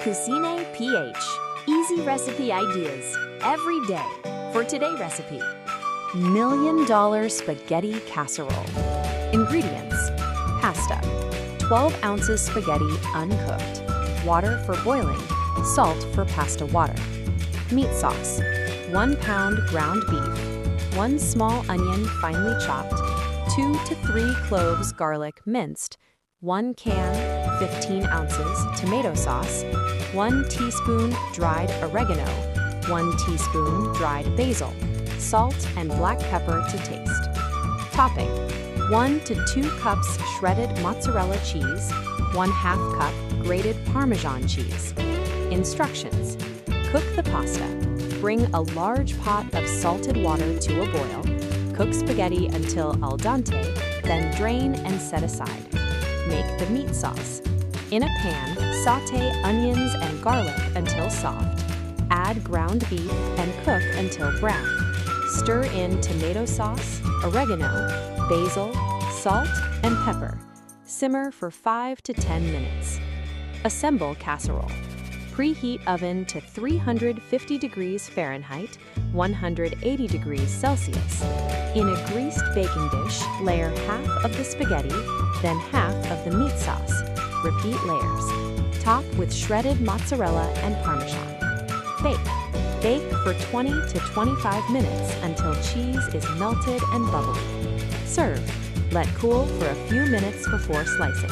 KoocinayPH. Easy recipe ideas every day. For today's recipe, Million Dollar Spaghetti Casserole. Ingredients: pasta, 12 ounces spaghetti uncooked, water for boiling, salt for pasta water. Meat sauce: 1 pound ground beef, 1 small onion finely chopped, 2 to 3 cloves garlic minced, 1 can 15 ounces tomato sauce, 1 teaspoon dried oregano, 1 teaspoon dried basil, salt and black pepper to taste. Topping: 1 to 2 cups shredded mozzarella cheese, 1/2 cup grated Parmesan cheese. Instructions: cook the pasta. Bring a large pot of salted water to a boil. Cook spaghetti until al dente, then drain and set aside. Make the meat sauce. In a pan, sauté onions and garlic until soft. Add ground beef and cook until brown. Stir in tomato sauce, oregano, basil, salt, and pepper. Simmer for 5 to 10 minutes. Assemble casserole. Preheat oven to 350 degrees Fahrenheit, 180 degrees Celsius. In a greased baking dish, layer half of the spaghetti, then half of the meat sauce. Repeat layers. Top with shredded mozzarella and Parmesan. Bake. Bake for 20 to 25 minutes until cheese is melted and bubbly. Serve. Let cool for a few minutes before slicing.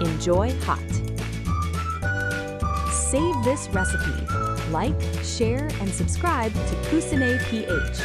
Enjoy hot. Save this recipe. Like, share, and subscribe to KoocinayPH.